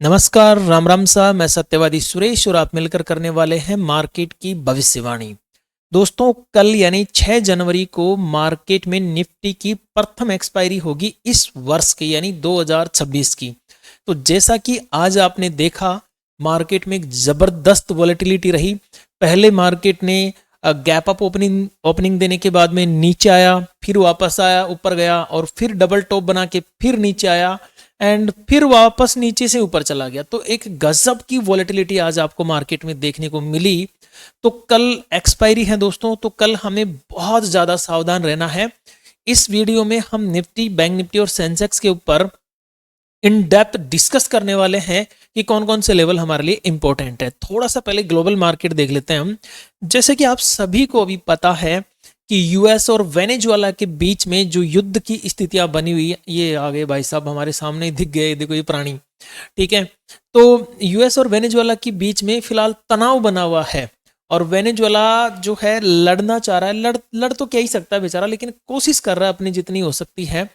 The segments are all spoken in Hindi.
नमस्कार, राम राम सा। मैं सत्यवादी सुरेश और आप मिलकर करने वाले हैं मार्केट की भविष्यवाणी। दोस्तों, कल यानी 6 जनवरी को मार्केट में निफ्टी की प्रथम एक्सपायरी होगी इस वर्ष की यानी 2026 की। तो जैसा कि आज आपने देखा, मार्केट में एक जबरदस्त वॉलेटिलिटी रही। पहले मार्केट ने गैप अप ओपनिंग देने के बाद में नीचे आया, फिर वापस आया, ऊपर गया और फिर डबल टॉप बना के फिर नीचे आया एंड फिर वापस नीचे से ऊपर चला गया। तो एक गजब की वॉलेटिलिटी आज आपको मार्केट में देखने को मिली। तो कल एक्सपायरी है दोस्तों, तो कल हमें बहुत ज्यादा सावधान रहना है। इस वीडियो में हम निफ्टी, बैंक निफ्टी और सेंसेक्स के ऊपर इन डेप्थ डिस्कस करने वाले हैं कि कौन कौन से लेवल हमारे लिए इंपॉर्टेंट है। थोड़ा सा पहले ग्लोबल मार्केट देख लेते हैं हम। जैसे कि आप सभी को अभी पता है कि यूएस और वेनेजुएला के बीच में जो युद्ध की स्थितियां बनी हुई है, ये आ गए भाई साहब हमारे सामने ही दिख गए, देखो ये प्राणी। ठीक है, तो यूएस और वेनेजुएला के बीच में फिलहाल तनाव बना हुआ है और वेनेजुएला जो है लड़ना चाह रहा है। लड़ तो क्या ही सकता है बेचारा, लेकिन कोशिश कर रहा है अपनी जितनी हो सकती है।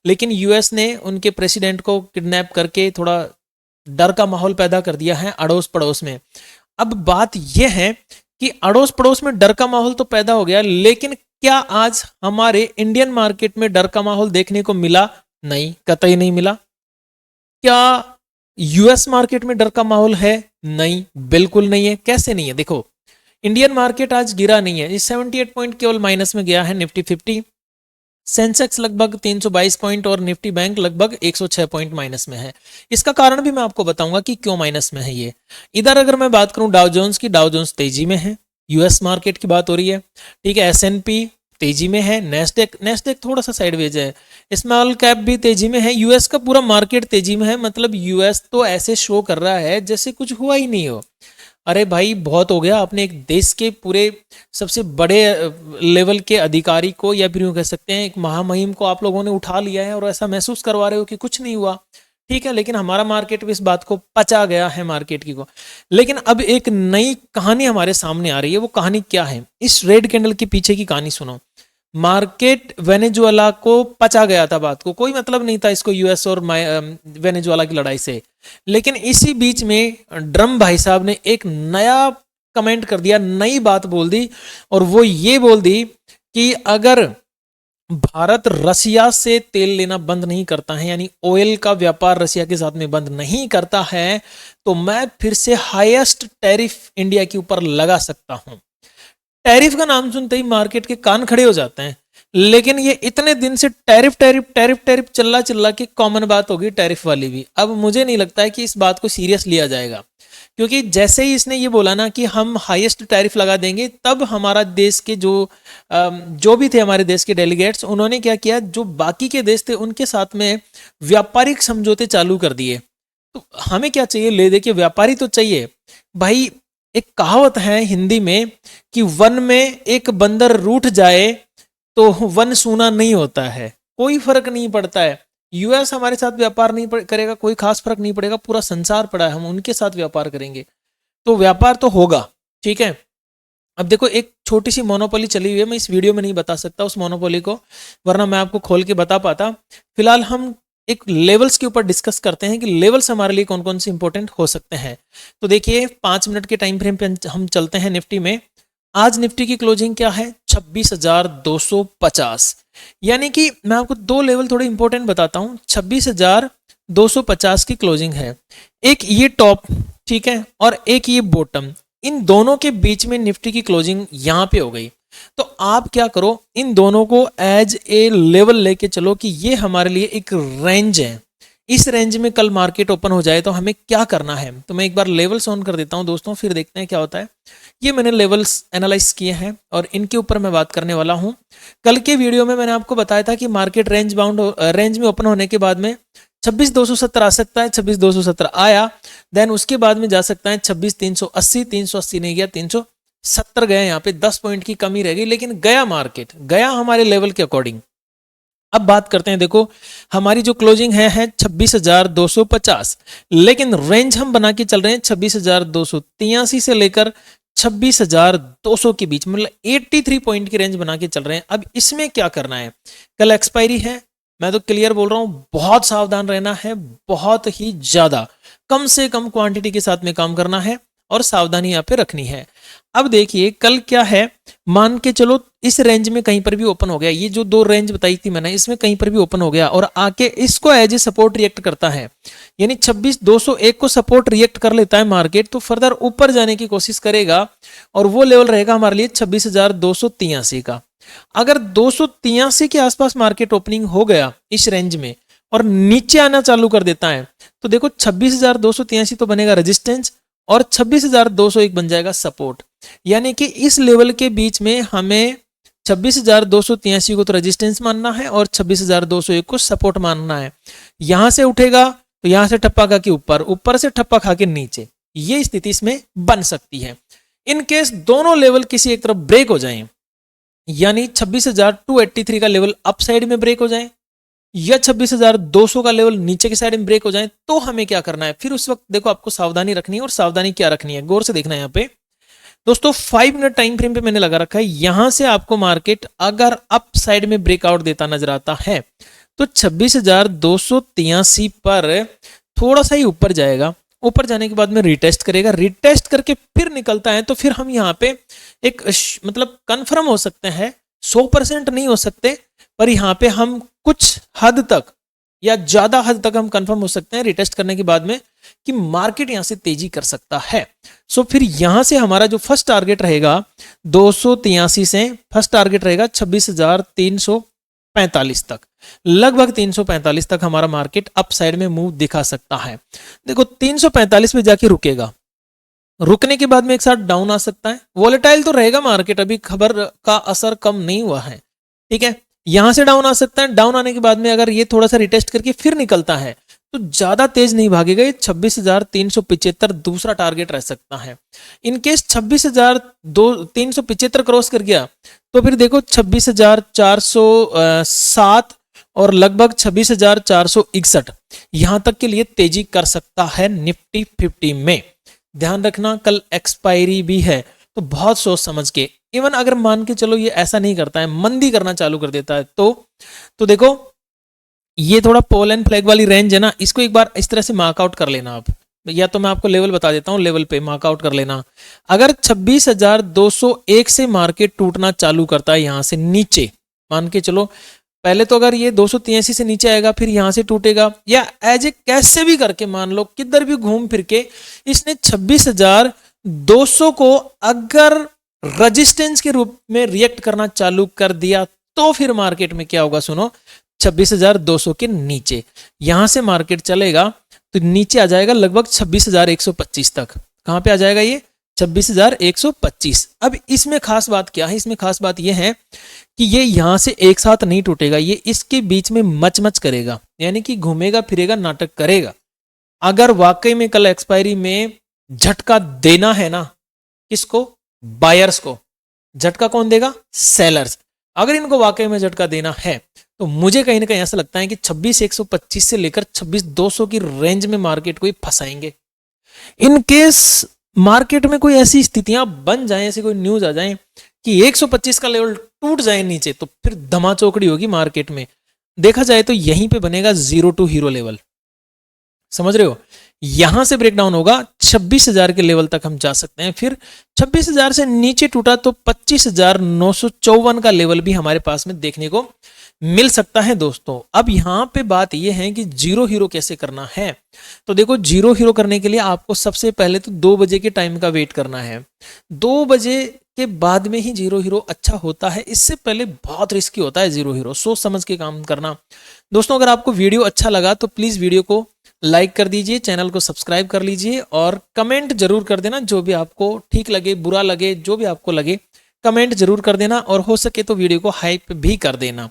लेकिन यूएस ने उनके प्रेसिडेंट को किडनैप करके थोड़ा डर का माहौल पैदा कर दिया है अड़ोस पड़ोस में। अब बात यह है कि अड़ोस पड़ोस में डर का माहौल तो पैदा हो गया, लेकिन क्या आज हमारे इंडियन मार्केट में डर का माहौल देखने को मिला? नहीं, कतई नहीं मिला। क्या यूएस मार्केट में डर का माहौल है? नहीं, बिल्कुल नहीं है। कैसे नहीं है? देखो, इंडियन मार्केट आज गिरा नहीं है। 78 पॉइंट केवल माइनस में गया है निफ्टी 50। सेंसेक्स लगभग 322 पॉइंट और निफ्टी बैंक लगभग 106 पॉइंट माइनस में है। इसका कारण भी मैं आपको बताऊंगा कि क्यों माइनस में है ये। इधर अगर मैं बात करूं डाउ जोन्स की, डाउ जोन्स तेजी में है। यूएस मार्केट की बात हो रही है, ठीक है। एसएनपी तेजी में है। नेस्डेक थोड़ा सा साइडवेज है। स्मॉल कैप भी तेजी में है। यूएस का पूरा मार्केट तेजी में है। मतलब यूएस तो ऐसे शो कर रहा है जैसे कुछ हुआ ही नहीं हो। अरे भाई, बहुत हो गया। आपने एक देश के पूरे सबसे बड़े लेवल के अधिकारी को, या फिर यूं कह सकते हैं एक महामहिम को, आप लोगों ने उठा लिया है और ऐसा महसूस करवा रहे हो कि कुछ नहीं हुआ। ठीक है, लेकिन हमारा मार्केट भी इस बात को पचा गया है, मार्केट की को। लेकिन अब एक नई कहानी हमारे सामने आ रही है। वो कहानी क्या है? इस रेड कैंडल के पीछे की कहानी सुनो। मार्केट वेनेजुएला को पचा गया था, बात को कोई मतलब नहीं था इसको यूएस और वेनेजुएला की लड़ाई से। लेकिन इसी बीच में ड्रम भाई साहब ने एक नया कमेंट कर दिया, नई बात बोल दी। और वो ये बोल दी कि अगर भारत रसिया से तेल लेना बंद नहीं करता है, यानी ऑयल का व्यापार रसिया के साथ में बंद नहीं करता है, तो मैं फिर से हाईएस्ट टैरिफ इंडिया के ऊपर लगा सकता हूं। टैरिफ का नाम सुनते ही मार्केट के कान खड़े हो जाते हैं। लेकिन ये इतने दिन से टैरिफ टैरिफ टैरिफ टैरिफ चिल्ला चिल्ला के कॉमन बात होगी टैरिफ वाली भी। अब मुझे नहीं लगता है कि इस बात को सीरियस लिया जाएगा, क्योंकि जैसे ही इसने ये बोला ना कि हम हाईएस्ट टैरिफ लगा देंगे, तब हमारा देश के जो भी थे हमारे देश के डेलीगेट्स, उन्होंने क्या किया, जो बाकी के देश थे उनके साथ में व्यापारिक समझौते चालू कर दिए। तो हमें क्या चाहिए? ले दे के व्यापारी तो चाहिए भाई। एक कहावत है हिंदी में कि वन में एक बंदर रूठ जाए तो वन सूना नहीं होता है। कोई फर्क नहीं पड़ता है। यूएस हमारे साथ व्यापार नहीं करेगा, कोई खास फर्क नहीं पड़ेगा। पूरा संसार पड़ा है, हम उनके साथ व्यापार करेंगे तो व्यापार तो होगा। ठीक है, अब देखो, एक छोटी सी मोनोपोली चली हुई है। मैं इस वीडियो में नहीं बता सकता उस मोनोपोली को, वरना मैं आपको खोल के बता पाता। फिलहाल हम एक लेवल्स के ऊपर डिस्कस करते हैं कि लेवल्स हमारे लिए कौन कौन से इंपॉर्टेंट हो सकते हैं। तो देखिए, 5 मिनट के टाइम फ्रेम पे हम चलते हैं निफ्टी में। आज निफ्टी की क्लोजिंग क्या है? 26,250। यानी कि मैं आपको दो लेवल थोड़े इंपॉर्टेंट बताता हूं। 26,250 की क्लोजिंग है। एक ये टॉप, ठीक है, और एक ये बॉटम। इन दोनों के बीच में निफ्टी की क्लोजिंग यहां पे हो गई। तो आप क्या करो, इन दोनों को एज ए लेवल लेके चलो कि ये हमारे लिए एक रेंज है। इस रेंज में कल मार्केट ओपन हो जाए तो हमें क्या करना है। तो मैं एक बार लेवल्स ऑन कर देता हूं दोस्तों, फिर देखते हैं क्या होता है। ये मैंने लेवल्स एनालाइज किए हैं और इनके ऊपर मैं बात करने वाला हूं। कल के वीडियो में मैंने आपको बताया था कि मार्केट रेंज में ओपन होने के बाद में 26,270 आ सकता है। 26,270 आया, देन उसके बाद में जा सकता है 26,380। 380 नहीं गया, 370 गया। यहाँ पे 10 पॉइंट की कमी रह गई, लेकिन गया मार्केट, गया हमारे लेवल के अकॉर्डिंग। अब बात करते हैं, देखो हमारी जो क्लोजिंग है 26,250, लेकिन रेंज हम बना के चल रहे हैं 26,283 से लेकर 26,200 के बीच, मतलब 83 पॉइंट की रेंज बना के चल रहे हैं। अब इसमें क्या करना है? कल एक्सपायरी है, मैं तो क्लियर बोल रहा हूं, बहुत सावधान रहना है, बहुत ही ज्यादा। कम से कम क्वांटिटी के साथ में काम करना है और सावधानी यहाँ पे रखनी है। अब देखिए कल क्या है, मान के चलो इस रेंज में कहीं पर भी ओपन हो गया, ये जो दो रेंज बताई थी मैंने इसमें कहीं पर भी ओपन हो गया और आके इसको एज ए सपोर्ट रिएक्ट करता है, यानी 26,201 को सपोर्ट रिएक्ट कर लेता है मार्केट, तो फर्दर ऊपर जाने की कोशिश करेगा और वो लेवल रहेगा हमारे लिए 26,283 का। अगर 283 के आसपास मार्केट ओपनिंग हो गया इस रेंज में और नीचे आना चालू कर देता है तो देखो 26,283 तो बनेगा रेजिस्टेंस और 26,201 बन जाएगा सपोर्ट। यानी कि इस लेवल के बीच में हमें 26,283 को तो रेजिस्टेंस मानना है और 26,201 को सपोर्ट मानना है। यहां से उठेगा तो यहां से ठप्पा खा के ऊपर, ऊपर से ठप्पा खा के नीचे, ये स्थिति इसमें बन सकती है। इन केस दोनों लेवल किसी एक तरफ ब्रेक हो जाएं, यानी 26,283 का लेवल अप साइड में ब्रेक हो जाए या 26,200 का लेवल नीचे की साइड में ब्रेक हो जाए, तो हमें क्या करना है फिर उस वक्त देखो आपको सावधानी रखनी है। और सावधानी क्या रखनी है गौर से देखना है यहाँ पे दोस्तों, 5 मिनट टाइम फ्रेम पे मैंने लगा रखा है। यहां से आपको मार्केट अगर अप साइड में ब्रेकआउट देता नजर आता है तो 26,283 पर थोड़ा सा ही ऊपर जाएगा, ऊपर जाने के बाद में रिटेस्ट करेगा, रिटेस्ट करके फिर निकलता है तो फिर हम यहाँ पे एक मतलब कंफर्म हो सकते हैं, 100% नहीं हो सकते पर यहाँ पे हम कुछ हद तक या ज्यादा हद तक हम कंफर्म हो सकते हैं रिटेस्ट करने के बाद में कि मार्केट यहां से तेजी कर सकता है। सो फिर यहां से हमारा जो फर्स्ट टारगेट रहेगा 283 से फर्स्ट टारगेट रहेगा 26,345 तक, लगभग 345 तक हमारा मार्केट अप साइड में मूव दिखा सकता है। देखो 345 पे जाके रुकेगा, रुकने के बाद में एक साथ डाउन आ सकता है, वॉलेटाइल तो रहेगा मार्केट, अभी खबर का असर कम नहीं हुआ है, ठीक है। यहां से डाउन आ सकता है, डाउन आने के बाद में अगर ये थोड़ा सा रिटेस्ट करके फिर निकलता है तो ज्यादा तेज नहीं भागेगा, ये 26,375 दूसरा टारगेट रह सकता है। इनकेस 26,375 क्रॉस कर गया तो फिर देखो 26,407 और लगभग 26,461 यहां तक के लिए तेजी कर सकता है निफ्टी 50 में। ध्यान रखना कल एक्सपायरी भी है तो बहुत सोच समझ के, इवन अगर मान के चलो ये ऐसा नहीं करता है, मंदी करना चालू कर देता है तो देखो ये थोड़ा पोल एंड फ्लैग वाली रेंज है ना, इसको एक बार इस तरह से मार्कआउट कर लेना आप, या तो मैं आपको लेवल बता देता हूं, लेवल पे मार्कआउट कर लेना। अगर 26,201 से मार्केट टूटना चालू करता है यहां से नीचे, मान के चलो पहले तो अगर ये 283 से नीचे आएगा फिर यहां से टूटेगा, या एज ए कैसे भी करके मान लो किधर भी घूम फिर के इसने 26,200 को अगर रेजिस्टेंस के रूप में रिएक्ट करना चालू कर दिया तो फिर मार्केट में क्या होगा सुनो, 26,200 के नीचे यहां से मार्केट चलेगा तो नीचे आ जाएगा लगभग 26,125 तक। कहां पे आ जाएगा ये 26,125। अब इसमें खास बात क्या है, इसमें खास बात यह है कि ये यहां से एक साथ नहीं टूटेगा, ये इसके बीच में मच करेगा, यानी कि घूमेगा फिरेगा नाटक करेगा। अगर वाकई में कल एक्सपायरी में झटका देना है ना, किसको, बायर्स को, झटका कौन देगा, सेलर्स। अगर इनको वाकई में झटका देना है तो मुझे कहीं ना कहीं ऐसा लगता है कि 26,125 से लेकर 26,200 की रेंज में मार्केट को ही फंसाएंगे। इन केस मार्केट में कोई ऐसी स्थितियां बन जाए, ऐसी कोई न्यूज आ जाए कि 125 का लेवल टूट जाए नीचे, तो फिर धमाचौकड़ी होगी मार्केट में। देखा जाए तो यहीं पे बनेगा 0 टू हीरो लेवल, समझ रहे हो, यहां से ब्रेकडाउन होगा 26,000 के लेवल तक हम जा सकते हैं, फिर 26,000 से नीचे टूटा तो 25,954 का लेवल भी हमारे पास में देखने को मिल सकता है दोस्तों। अब यहां पे बात यह है कि जीरो हीरो कैसे करना है, तो देखो जीरो हीरो करने के लिए आपको सबसे पहले तो 2 बजे के टाइम का वेट करना है। 2 बजे के बाद में ही जीरो हीरो अच्छा होता है, इससे पहले बहुत रिस्की होता है जीरो हीरो, सोच समझ के काम करना। दोस्तों अगर आपको वीडियो अच्छा लगा तो प्लीज वीडियो को लाइक कर दीजिए, चैनल को सब्सक्राइब कर लीजिए और कमेंट जरूर कर देना, जो भी आपको ठीक लगे, बुरा लगे, जो भी आपको लगे कमेंट जरूर कर देना, और हो सके तो वीडियो को हाइप भी कर देना,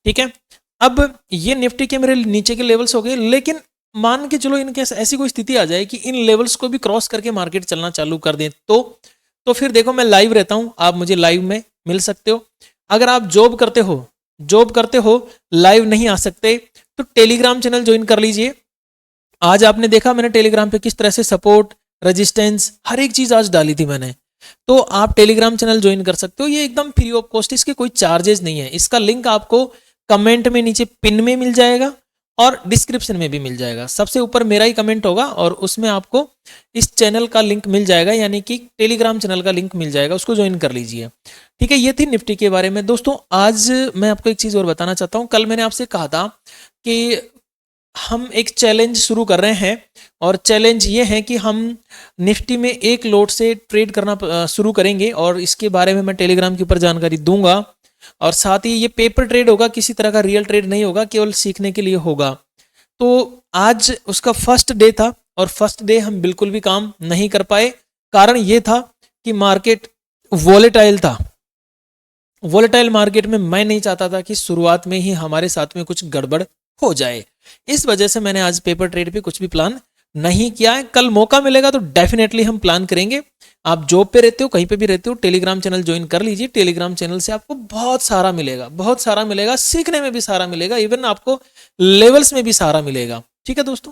ठीक है। अब ये निफ्टी के मेरे नीचे के लेवल्स हो गए, लेकिन मान के चलो इनके ऐसी कोई स्थिति आ जाए कि इन लेवल्स को भी क्रॉस करके मार्केट चलना चालू कर दें तो फिर देखो मैं लाइव रहता हूं, आप मुझे लाइव में मिल सकते हो। अगर आप जॉब करते हो लाइव नहीं आ सकते तो टेलीग्राम चैनल ज्वाइन कर लीजिए। आज आपने देखा मैंने टेलीग्राम पे किस तरह से सपोर्ट, रेजिस्टेंस, हर एक चीज आज डाली थी मैंने, तो आप टेलीग्राम चैनल ज्वाइन कर सकते हो। ये एकदम फ्री ऑफ कॉस्ट, इसके कोई चार्जेस नहीं है। इसका लिंक आपको कमेंट में नीचे पिन में मिल जाएगा और डिस्क्रिप्शन में भी मिल जाएगा। सबसे ऊपर मेरा ही कमेंट होगा और उसमें आपको इस चैनल का लिंक मिल जाएगा, यानी कि टेलीग्राम चैनल का लिंक मिल जाएगा, उसको ज्वाइन कर लीजिए। ठीक है, ये थी निफ्टी के बारे में। दोस्तों आज मैं आपको एक चीज़ और बताना चाहता हूँ। कल मैंने आपसे कहा था कि हम एक चैलेंज शुरू कर रहे हैं और चैलेंज ये है कि हम निफ्टी में एक लोट से ट्रेड करना शुरू करेंगे और इसके बारे में मैं टेलीग्राम के ऊपर जानकारी दूंगा। और साथ ही ये पेपर ट्रेड होगा, किसी तरह का रियल ट्रेड नहीं होगा, केवल सीखने के लिए होगा। तो आज उसका फर्स्ट डे था और फर्स्ट डे हम बिल्कुल भी काम नहीं कर पाए। कारण ये था कि मार्केट वॉलेटाइल था। वॉलेटाइल मार्केट में मैं नहीं चाहता था कि शुरुआत में ही हमारे साथ में कुछ गड़बड़ हो जाए। इस वजह से मैंने आज पेपर ट्रेड पे कुछ भी प्लान नहीं किया है। कल मौका मिलेगा तो डेफिनेटली हम प्लान करेंगे। आप जॉब पे रहते हो, कहीं पे भी रहते हो, टेलीग्राम चैनल ज्वाइन कर लीजिए। टेलीग्राम चैनल से आपको बहुत सारा मिलेगा, बहुत सारा मिलेगा, सीखने में भी सारा मिलेगा, इवन आपको लेवल्स में भी सारा मिलेगा। ठीक है दोस्तों,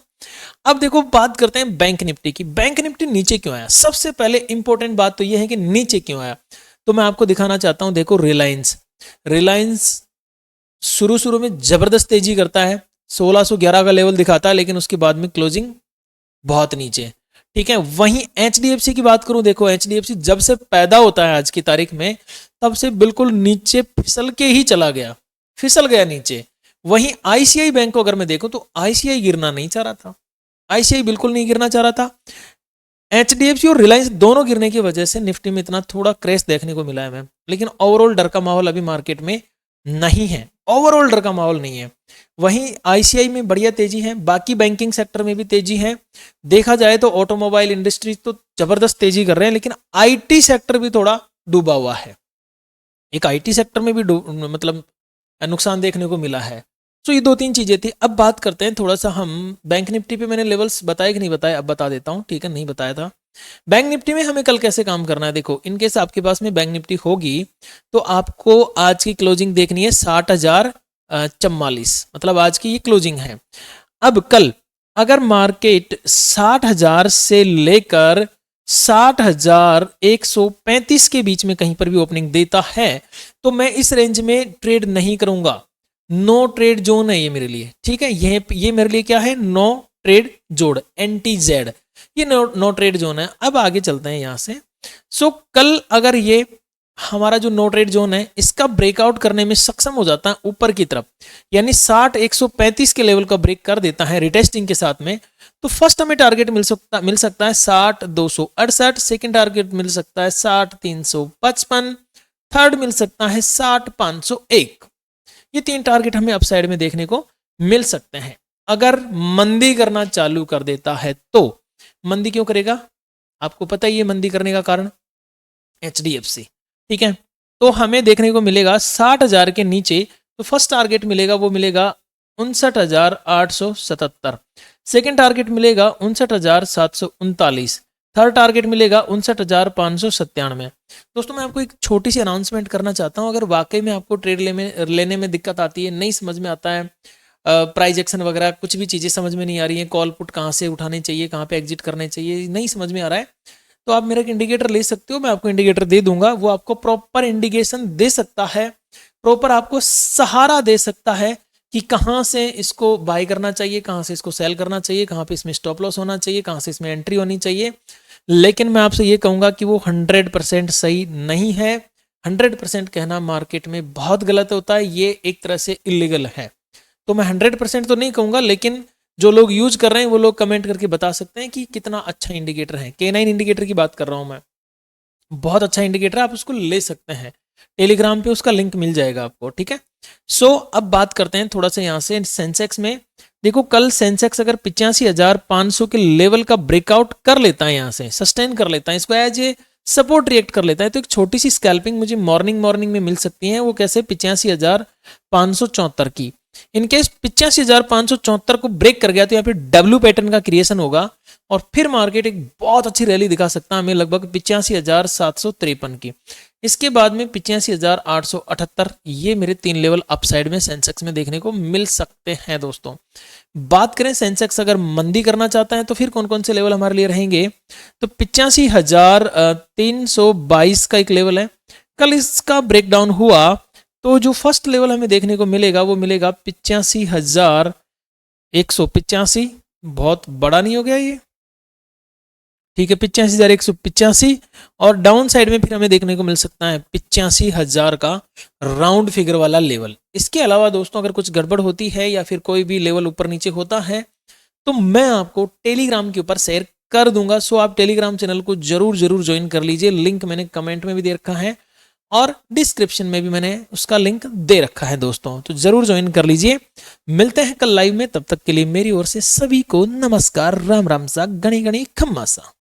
अब देखो बात करते हैं बैंक निफ्टी की। बैंक निफ्टी नीचे क्यों आया? सबसे पहले इंपॉर्टेंट बात तो यह है कि नीचे क्यों आया, तो मैं आपको दिखाना चाहता हूं। देखो रिलायंस शुरू में जबरदस्त तेजी करता है, 1611 का लेवल दिखाता है, लेकिन उसके बाद में क्लोजिंग बहुत नीचे। ठीक है, वहीं एचडीएफसी की बात करूं, देखो एचडीएफसी जब से पैदा होता है आज की तारीख में, तब से बिल्कुल नीचे फिसल के ही चला गया, फिसल गया नीचे। वहीं आईसीआई बैंक को अगर मैं देखूं तो आईसीआई गिरना नहीं चाह रहा था, आईसीआई बिल्कुल नहीं गिरना चाह रहा था। एचडीएफसी और रिलायंस दोनों गिरने की वजह से निफ्टी में इतना थोड़ा क्रैश देखने को मिला है मैम, लेकिन ओवरऑल डर का माहौल अभी मार्केट में नहीं है, ओवरऑल डर का माहौल नहीं है। वहीं आईसीआई में बढ़िया तेजी है, बाकी बैंकिंग सेक्टर में भी तेजी है। देखा जाए तो ऑटोमोबाइल इंडस्ट्रीज तो जबरदस्त तेजी कर रहे हैं, लेकिन आईटी सेक्टर भी थोड़ा डूबा हुआ है। एक आईटी सेक्टर में भी मतलब नुकसान देखने को मिला है। तो ये दो तीन चीजें थी। अब बात करते हैं थोड़ा सा हम बैंक निफ्टी पे। मैंने लेवल्स बताए कि नहीं बताए, अब बता देता हूँ। ठीक है, नहीं बताया था। बैंक निफ्टी में हमें कल कैसे काम करना है, देखो इनकेस आपके पास में बैंक निफ्टी होगी तो आपको आज की क्लोजिंग देखनी है 60,044, मतलब आज की ये क्लोजिंग है। अब कल अगर मार्केट 60,000 से लेकर 60,135 के बीच में कहीं पर भी ओपनिंग देता है तो मैं इस रेंज में ट्रेड नहीं करूंगा। नो ट्रेड जोन है ये मेरे लिए। ठीक है, ये मेरे लिए क्या है? नो ट्रेड जोन, NTZ, ये नो ट्रेड जोन है। अब आगे चलते हैं यहां से। कल अगर ये हमारा जो नो ट्रेड जोन है इसका ब्रेकआउट करने में सक्षम हो जाता है ऊपर की तरफ, यानी 60,135 के लेवल का ब्रेक कर देता है रिटेस्टिंग के साथ में, तो फर्स्ट हमें टारगेट मिल सकता है 60,268, सेकंड टारगेट मिल सकता है 60,355, थर्ड मिल सकता है 60,501। ये तीन टारगेट हमें अपसाइड में देखने को मिल सकते हैं। अगर मंदी करना चालू कर देता है तो, मंदी क्यों करेगा आपको पता ही है, मंदी करने का कारण एचडीएफसी। ठीक है, तो हमें देखने को मिलेगा 60,000 के नीचे, तो फर्स्ट टारगेट मिलेगा वो मिलेगा 59,877, सेकेंड टारगेट मिलेगा 59,739, थर्ड टारगेट मिलेगा 59,597। दोस्तों मैं आपको एक छोटी सी अनाउंसमेंट करना चाहता हूं। अगर वाकई में आपको ट्रेड लेने में दिक्कत आती है, नहीं समझ में आता है, प्राइस एक्शन वगैरह कुछ भी चीज़ें समझ में नहीं आ रही हैं, कॉल पुट कहाँ से उठाने चाहिए, कहाँ पे एग्जिट करने चाहिए, नहीं समझ में आ रहा है, तो आप मेरा एक इंडिकेटर ले सकते हो। मैं आपको इंडिकेटर दे दूंगा, वो आपको प्रॉपर इंडिकेशन दे सकता है, प्रॉपर आपको सहारा दे सकता है कि कहाँ से इसको बाय करना चाहिए, कहाँ से इसको सेल करना चाहिए, कहाँ पे इसमें स्टॉप लॉस होना चाहिए, कहाँ से इसमें एंट्री होनी चाहिए। लेकिन मैं आपसे ये कहूँगा कि वो 100% सही नहीं है। 100% कहना मार्केट में बहुत गलत होता है, ये एक तरह से इलीगल है। तो मैं 100% तो नहीं कहूँगा, लेकिन जो लोग यूज कर रहे हैं वो लोग कमेंट करके बता सकते हैं कि कितना अच्छा इंडिकेटर है। K9 इंडिकेटर की बात कर रहा हूँ मैं, बहुत अच्छा इंडिकेटर है, आप उसको ले सकते हैं, टेलीग्राम पे उसका लिंक मिल जाएगा आपको। ठीक है, अब बात करते हैं थोड़ा सा यहाँ से सेंसेक्स में। देखो कल सेंसेक्स अगर 85,500 के लेवल का ब्रेकआउट कर लेता है, यहाँ से सस्टेन कर लेता है, इसको एज ए सपोर्ट रिएक्ट कर लेता है, तो एक छोटी सी स्कैल्पिंग मुझे मॉर्निंग में मिल सकती है। वो कैसे? 85,574 की। इनकेस 85,574 को ब्रेक कर गया तो यहाँ पे डब्ल्यू पैटर्न का क्रिएशन होगा और फिर मार्केट एक बहुत अच्छी रैली दिखा सकता है हमें, लगभग 85,753 की। इसके बाद में 85,878, ये मेरे 3 लेवल अपसाइड में सेंसेक्स में देखने को मिल सकते हैं। दोस्तों बात करें सेंसेक्स अगर मंदी करना चाहता है तो फिर कौन कौन से लेवल हमारे लिए रहेंगे, तो 85,322 का एक लेवल है। कल इसका ब्रेकडाउन हुआ तो जो फर्स्ट लेवल हमें देखने को मिलेगा वो मिलेगा 185, बहुत बड़ा नहीं हो गया ये? ठीक है, 85,185। और डाउन साइड में फिर हमें देखने को मिल सकता है 85,000 का राउंड फिगर वाला लेवल। इसके अलावा दोस्तों अगर कुछ गड़बड़ होती है या फिर कोई भी लेवल ऊपर नीचे होता है तो मैं आपको टेलीग्राम के ऊपर शेयर कर दूंगा। सो आप टेलीग्राम चैनल को जरूर जरूर ज्वाइन कर लीजिए। लिंक मैंने कमेंट में भी दे रखा है और डिस्क्रिप्शन में भी मैंने उसका लिंक दे रखा है दोस्तों, तो जरूर ज्वाइन कर लीजिए। मिलते हैं कल लाइव में, तब तक के लिए मेरी ओर से सभी को नमस्कार, राम राम सा, गणी गणी खम्मा सा।